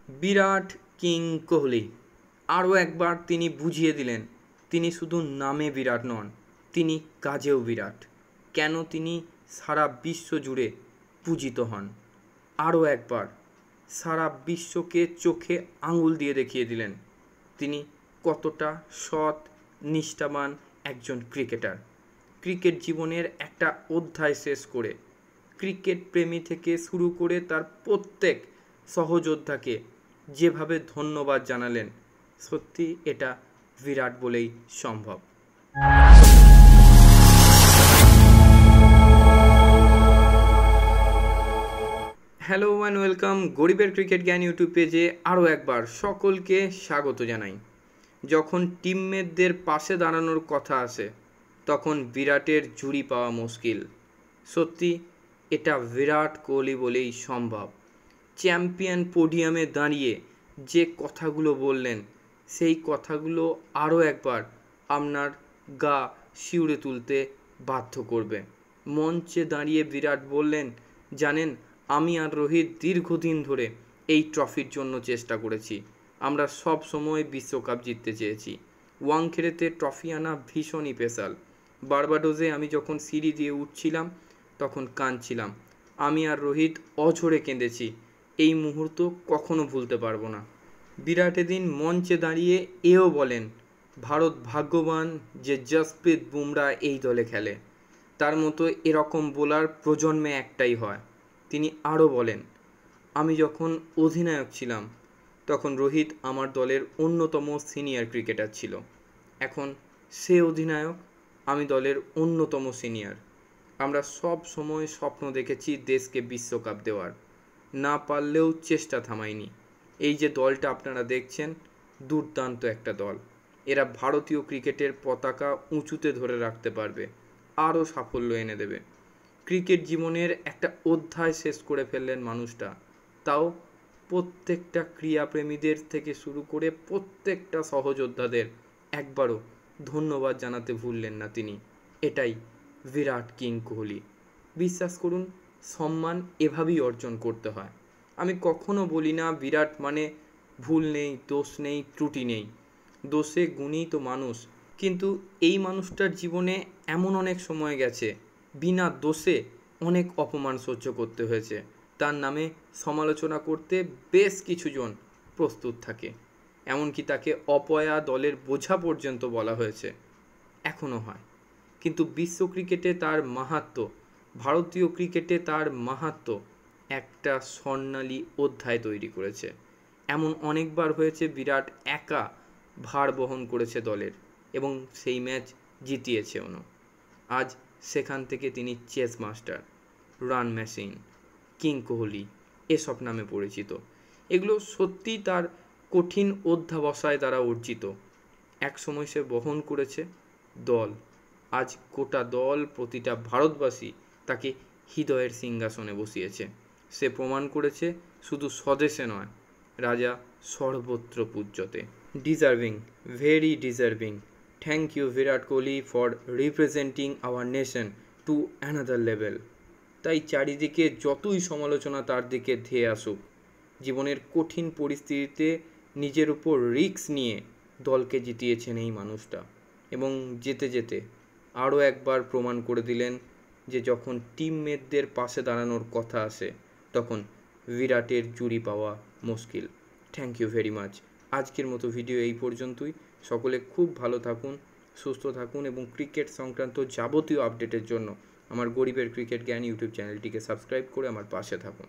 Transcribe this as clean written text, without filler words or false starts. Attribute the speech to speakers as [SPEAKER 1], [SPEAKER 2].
[SPEAKER 1] বিরাট king Kohli আরও একবার তিনি বুঝিয়ে দিলেন তিনি শুধু নামে বিরাট নন, তিনি কাজেও বিরাট। কেন তিনি সারা বিশ্ব জুড়ে পূজিত হন। আরও একবার সারা বিশ্বকে চোখে আঙুল দিয়ে দেখিয়ে দিলেন তিনি কতটা সৎ নিষ্ঠাবান একজন ক্রিকেটার। ক্রিকেট জীবনের একটা অধ্যায় শেষ করে ক্রিকেট প্রেমী থেকে শুরু করে তার প্রত্যেক সহযোদ্ধাকে যেভাবে ধন্যবাদ জানালেন, সত্যি এটা বিরাট বলেই সম্ভব। হ্যালো অ্যান্ড ওয়েলকাম গরিবের ক্রিকেট জ্ঞান ইউটিউব পেজে আরও একবার সকলকে স্বাগত জানাই। যখন টিমমেটদের পাশে দাঁড়ানোর কথা আসে তখন বিরাটের জুড়ি পাওয়া মুশকিল। সত্যি এটা বিরাট কোহলি বলেই সম্ভব। চ্যাম্পিয়ন পোডিয়ামে দাঁড়িয়ে যে কথাগুলো বললেন সেই কথাগুলো আরও একবার আপনার গা শিউরে তুলতে বাধ্য করবে। মঞ্চে দাঁড়িয়ে বিরাট বললেন, জানেন আমি আর রোহিত দীর্ঘদিন ধরে এই ট্রফির জন্য চেষ্টা করেছি। আমরা সব সময় বিশ্বকাপ জিততে চেয়েছি। ওয়াংখেড়েতে ট্রফি আনা ভীষণই স্পেশাল। বার্বাডোসে আমি যখন সিঁড়ি দিয়ে উঠছিলাম তখন কাঁদছিলাম। আমি আর রোহিত অঝরে কেঁদেছি। এই মুহূর্ত কখনো ভুলতে পারবো না। বিরাট এদিন মঞ্চে দাঁড়িয়ে এও বলেন, ভারত ভাগ্যবান যে জসপ্রীত বুমরা এই দলে খেলে। তার মতো এরকম বোলার প্রজন্মে একটাই হয়। তিনি আরও বলেন, আমি যখন অধিনায়ক ছিলাম তখন রোহিত আমার দলের অন্যতম সিনিয়র ক্রিকেটার ছিল। এখন সে অধিনায়ক, আমি দলের অন্যতম সিনিয়র। আমরা সব সময় স্বপ্ন দেখেছি দেশকে বিশ্বকাপ দেওয়ার, না পারলেও চেষ্টা থামাইনি। এই যে দলটা আপনারা দেখছেন, দুর্দান্ত একটা দল। এরা ভারতীয় ক্রিকেটের পতাকা উঁচুতে ধরে রাখতে পারবে, আরও সাফল্য এনে দেবে। ক্রিকেট জীবনের একটা অধ্যায় শেষ করে ফেললেন মানুষটা, তাও প্রত্যেকটা ক্রীড়াপ্রেমীদের থেকে শুরু করে প্রত্যেকটা সহযোদ্ধাদের একবারও ধন্যবাদ জানাতে ভুললেন না তিনি। এটাই বিরাট কিং কোহলি। বিশ্বাস করুন, সম্মান এভাবেই অর্জন করতে হয়। আমি কখনো বলি না বিরাট মানে ভুল নেই, দোষ নেই, ত্রুটি নেই। দোষে গুণেই তো মানুষ। কিন্তু এই মানুষটার জীবনে এমন অনেক সময় গেছে বিনা দোষে অনেক অপমান সহ্য করতে হয়েছে। তার নামে সমালোচনা করতে বেশ কিছুজন প্রস্তুত থাকে। এমনকি তাকে অপয়া দলের বোঝা পর্যন্ত বলা হয়েছে, এখনও হয়। কিন্তু বিশ্ব ক্রিকেটে তার মাহাত্ম্য, ভারতীয় ক্রিকেটে তার মাহাত্ম্য একটা স্বর্ণালী অধ্যায় তৈরি করেছে। এমন অনেকবার হয়েছে বিরাট একা ভার বহন করেছে দলের এবং সেই ম্যাচ জিতিয়েছেও। আজ সেখান থেকে তিনি chess master, run machine, king Kohli এসব নামে পরিচিত। এগুলো সত্যি তার কঠিন অধ্যাবসায় দ্বারা অর্জিত। এক সময় সে বহন করেছে দল, আজ গোটা দল, প্রতিটা ভারতবাসী তাকে হৃদয়ের সিংহাসনে বসিয়েছে। সে প্রমাণ করেছে শুধু স্বদেশে নয়, রাজা সর্বত্র পূজ্যতে। Deserving, very deserving. Thank you Virat Kohli for representing our nation to another level. তাই চারিদিকে যতই সমালোচনা তার দিকে ধেয়ে আসুক, জীবনের কঠিন পরিস্থিতিতে নিজের উপর রিস্ক নিয়ে দলকে জিতিয়েছেন এই মানুষটা। এবং যেতে যেতে আরও একবার প্রমাণ করে দিলেন যে যখন টিমমেটদের পাশে দাঁড়ানোর কথা আসে তখন বিরাটের জুড়ি পাওয়া মুশকিল। Thank you very much. আজকের মতো ভিডিও এই পর্যন্তই। সকলে খুব ভালো থাকুন, সুস্থ থাকুন এবং ক্রিকেট সংক্রান্ত যাবতীয় আপডেটের জন্য আমার গরিবের ক্রিকেট জ্ঞান ইউটিউব চ্যানেলটিকে সাবস্ক্রাইব করে আমার পাশে থাকুন।